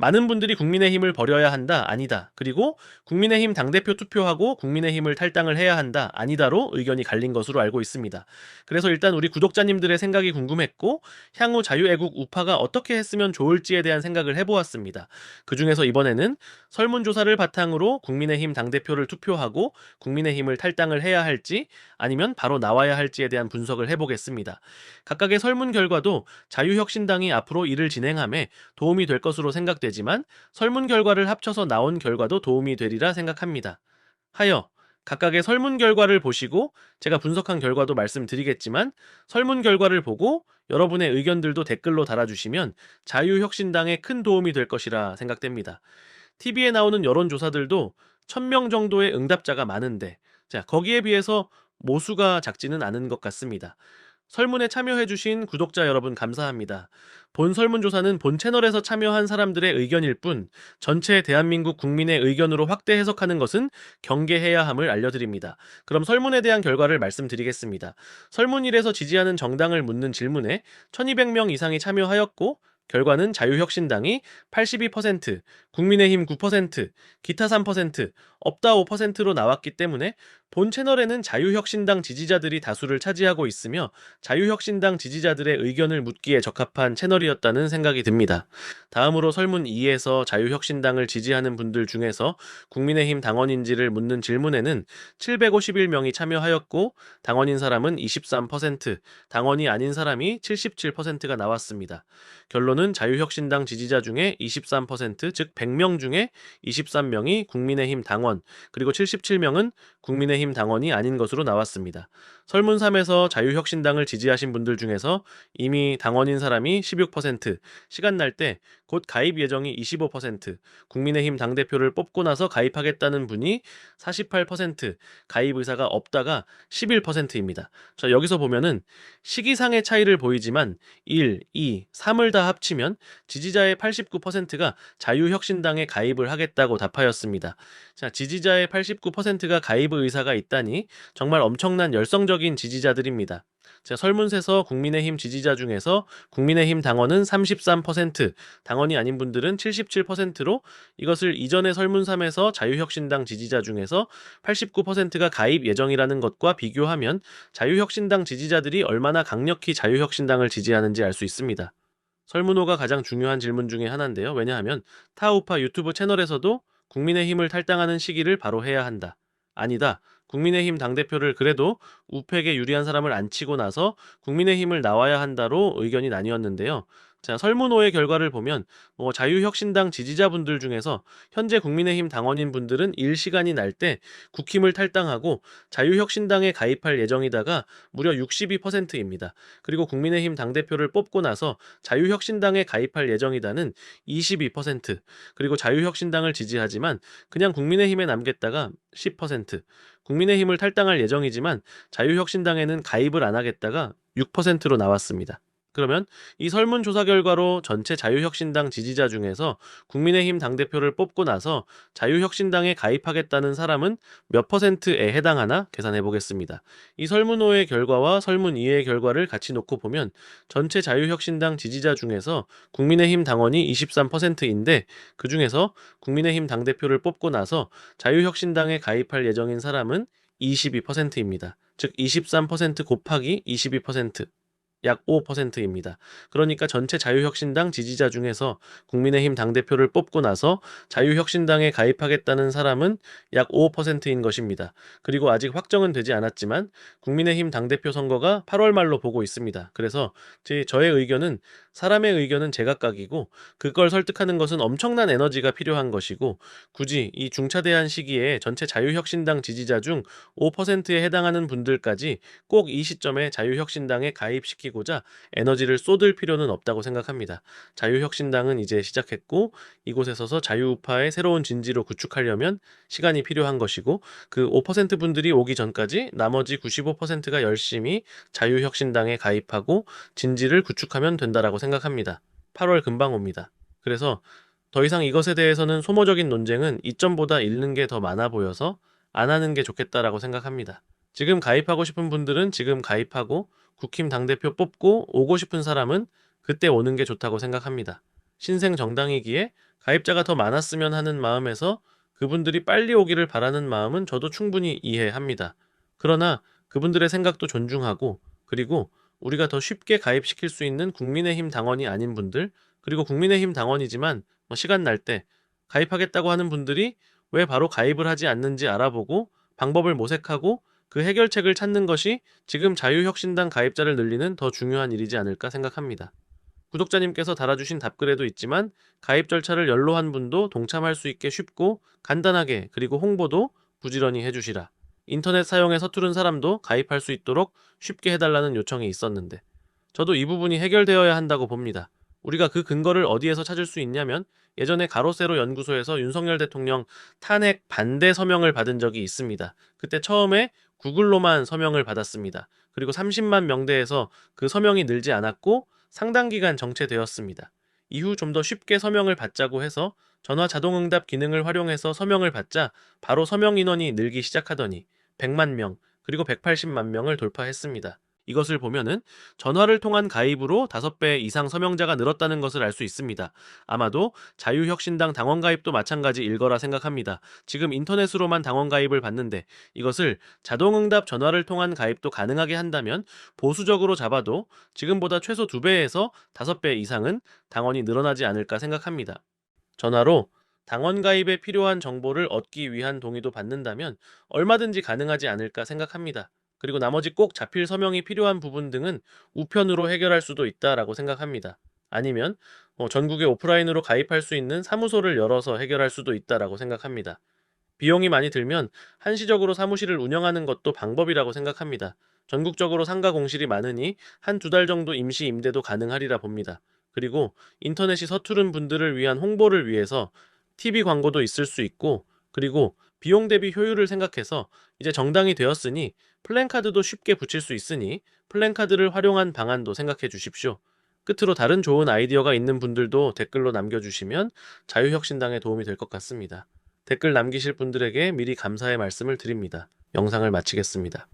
많은 분들이 국민의힘을 버려야 한다, 아니다. 그리고 국민의힘 당대표 투표하고 국민의힘을 탈당을 해야 한다, 아니다로 의견이 갈린 것으로 알고 있습니다. 그래서 일단 우리 구독자님들의 생각이 궁금했고 향후 자유애국 우파가 어떻게 했으면 좋을지에 대한 생각을 해보았습니다. 그중에서 이번에는 설문조사를 바탕으로 국민의힘 당대표를 투표하고 국민의힘을 탈당을 해야 할지 아니면 바로 나와야 할지에 대한 분석을 해보겠습니다. 각각의 설문 결과도 자유혁신당이 앞으로 일을 진행함에 도움이 될 것으로 생각되지만 설문 결과를 합쳐서 나온 결과도 도움이 되리라 생각합니다. 하여 각각의 설문 결과를 보시고 제가 분석한 결과도 말씀드리겠지만 설문 결과를 보고 여러분의 의견들도 댓글로 달아주시면 자유혁신당에 큰 도움이 될 것이라 생각됩니다. TV에 나오는 여론조사들도 1000명 정도의 응답자가 많은데 거기에 비해서 모수가 작지는 않은 것 같습니다. 설문에 참여해주신 구독자 여러분 감사합니다. 본 설문조사는 본 채널에서 참여한 사람들의 의견일 뿐 전체 대한민국 국민의 의견으로 확대 해석하는 것은 경계해야 함을 알려드립니다. 그럼 설문에 대한 결과를 말씀드리겠습니다. 설문일에서 지지하는 정당을 묻는 질문에 1200명 이상이 참여하였고 결과는 자유혁신당이 82%, 국민의힘 9%, 기타 3%, 없다 5%로 나왔기 때문에 본 채널에는 자유혁신당 지지자들이 다수를 차지하고 있으며 자유혁신당 지지자들의 의견을 묻기에 적합한 채널이었다는 생각이 듭니다. 다음으로 설문 2에서 자유혁신당을 지지하는 분들 중에서 국민의힘 당원인지를 묻는 질문에는 751명이 참여하였고 당원인 사람은 23%, 당원이 아닌 사람이 77%가 나왔습니다. 결론은 자유혁신당 지지자 중에 23%, 즉 100명 중에 23명이 국민의힘 당원, 그리고 77명은 국민의힘 당원이 아닌 것으로 나왔습니다. 설문 3에서 자유혁신당을 지지하신 분들 중에서 이미 당원인 사람이 16%, 시간 날 때 곧 가입 예정이 25%, 국민의힘 당대표를 뽑고 나서 가입하겠다는 분이 48%, 가입 의사가 없다가 11%입니다. 자, 여기서 보면은 시기상의 차이를 보이지만 1, 2, 3을 다 합치면 지지자의 89%가 자유혁신당에 가입을 하겠다고 답하였습니다. 자, 지지자의 89%가 가입 의사가 있다니 정말 엄청난 열성적인 지지자들입니다. 자, 설문세서 국민의힘 지지자 중에서 국민의힘 당원은 33%, 당원이 아닌 분들은 77%로 이것을 이전의 설문 3에서 자유혁신당 지지자 중에서 89%가 가입 예정이라는 것과 비교하면 자유혁신당 지지자들이 얼마나 강력히 자유혁신당을 지지하는지 알 수 있습니다. 설문호가 가장 중요한 질문 중에 하나인데요. 왜냐하면 타우파 유튜브 채널에서도 국민의힘을 탈당하는 시기를 바로 해야 한다. 아니다. 국민의힘 당대표를 그래도 우팩에 유리한 사람을 안 치고 나서 국민의힘을 나와야 한다로 의견이 나뉘었는데요. 자, 설문호의 결과를 보면 자유혁신당 지지자분들 중에서 현재 국민의힘 당원인 분들은 일시간이 날 때 국힘을 탈당하고 자유혁신당에 가입할 예정이다가 무려 62%입니다. 그리고 국민의힘 당대표를 뽑고 나서 자유혁신당에 가입할 예정이다는 22%, 그리고 자유혁신당을 지지하지만 그냥 국민의힘에 남겠다가 10%, 국민의힘을 탈당할 예정이지만 자유혁신당에는 가입을 안 하겠다가 6%로 나왔습니다. 그러면 이 설문조사 결과로 전체 자유혁신당 지지자 중에서 국민의힘 당대표를 뽑고 나서 자유혁신당에 가입하겠다는 사람은 몇 퍼센트에 해당하나 계산해 보겠습니다. 이 설문호의 결과와 설문 2의 결과를 같이 놓고 보면 전체 자유혁신당 지지자 중에서 국민의힘 당원이 23%인데 그 중에서 국민의힘 당대표를 뽑고 나서 자유혁신당에 가입할 예정인 사람은 22%입니다. 즉 23% 곱하기 22%. 약 5%입니다. 그러니까 전체 자유혁신당 지지자 중에서 국민의힘 당대표를 뽑고 나서 자유혁신당에 가입하겠다는 사람은 약 5%인 것입니다. 그리고 아직 확정은 되지 않았지만 국민의힘 당대표 선거가 8월 말로 보고 있습니다. 그래서 저의 의견은 사람의 의견은 제각각이고 그걸 설득하는 것은 엄청난 에너지가 필요한 것이고 굳이 이 중차대한 시기에 전체 자유혁신당 지지자 중 5%에 해당하는 분들까지 꼭 이 시점에 자유혁신당에 가입시키고자 에너지를 쏟을 필요는 없다고 생각합니다. 자유혁신당은 이제 시작했고 이곳에 서서 자유우파의 새로운 진지로 구축하려면 시간이 필요한 것이고 그 5% 분들이 오기 전까지 나머지 95%가 열심히 자유혁신당에 가입하고 진지를 구축하면 된다라고 생각합니다. 8월 금방 옵니다. 그래서 더 이상 이것에 대해서는 소모적인 논쟁은 이점보다 잃는 게 더 많아 보여서 안 하는 게 좋겠다라고 생각합니다. 지금 가입하고 싶은 분들은 지금 가입하고 국힘 당대표 뽑고 오고 싶은 사람은 그때 오는 게 좋다고 생각합니다. 신생 정당이기에 가입자가 더 많았으면 하는 마음에서 그분들이 빨리 오기를 바라는 마음은 저도 충분히 이해합니다. 그러나 그분들의 생각도 존중하고, 그리고 우리가 더 쉽게 가입시킬 수 있는 국민의힘 당원이 아닌 분들, 그리고 국민의힘 당원이지만 시간 날 때 가입하겠다고 하는 분들이 왜 바로 가입을 하지 않는지 알아보고 방법을 모색하고 그 해결책을 찾는 것이 지금 자유혁신당 가입자를 늘리는 더 중요한 일이지 않을까 생각합니다. 구독자님께서 달아주신 답글에도 있지만 가입 절차를 연로한 분도 동참할 수 있게 쉽고 간단하게, 그리고 홍보도 부지런히 해주시라. 인터넷 사용에 서투른 사람도 가입할 수 있도록 쉽게 해달라는 요청이 있었는데, 저도 이 부분이 해결되어야 한다고 봅니다. 우리가 그 근거를 어디에서 찾을 수 있냐면, 예전에 가로세로 연구소에서 윤석열 대통령 탄핵 반대 서명을 받은 적이 있습니다. 그때 처음에 구글로만 서명을 받았습니다. 그리고 30만 명대에서 그 서명이 늘지 않았고 상당 기간 정체되었습니다. 이후 좀 더 쉽게 서명을 받자고 해서 전화 자동응답 기능을 활용해서 서명을 받자 바로 서명 인원이 늘기 시작하더니 100만 명, 그리고 180만 명을 돌파했습니다. 이것을 보면은 전화를 통한 가입으로 5배 이상 서명자가 늘었다는 것을 알 수 있습니다. 아마도 자유혁신당 당원 가입도 마찬가지일 거라 생각합니다. 지금 인터넷으로만 당원 가입을 받는데 이것을 자동응답 전화를 통한 가입도 가능하게 한다면 보수적으로 잡아도 지금보다 최소 2배에서 5배 이상은 당원이 늘어나지 않을까 생각합니다. 전화로 당원 가입에 필요한 정보를 얻기 위한 동의도 받는다면 얼마든지 가능하지 않을까 생각합니다. 그리고 나머지 꼭 자필 서명이 필요한 부분 등은 우편으로 해결할 수도 있다라고 생각합니다. 아니면 전국에 오프라인으로 가입할 수 있는 사무소를 열어서 해결할 수도 있다라고 생각합니다. 비용이 많이 들면 한시적으로 사무실을 운영하는 것도 방법이라고 생각합니다. 전국적으로 상가 공실이 많으니 1~2달 정도 임시 임대도 가능하리라 봅니다. 그리고 인터넷이 서투른 분들을 위한 홍보를 위해서 TV 광고도 있을 수 있고, 그리고 비용 대비 효율을 생각해서 이제 정당이 되었으니 플랜카드도 쉽게 붙일 수 있으니 플랜카드를 활용한 방안도 생각해 주십시오. 끝으로 다른 좋은 아이디어가 있는 분들도 댓글로 남겨주시면 자유혁신당에 도움이 될 것 같습니다. 댓글 남기실 분들에게 미리 감사의 말씀을 드립니다. 영상을 마치겠습니다.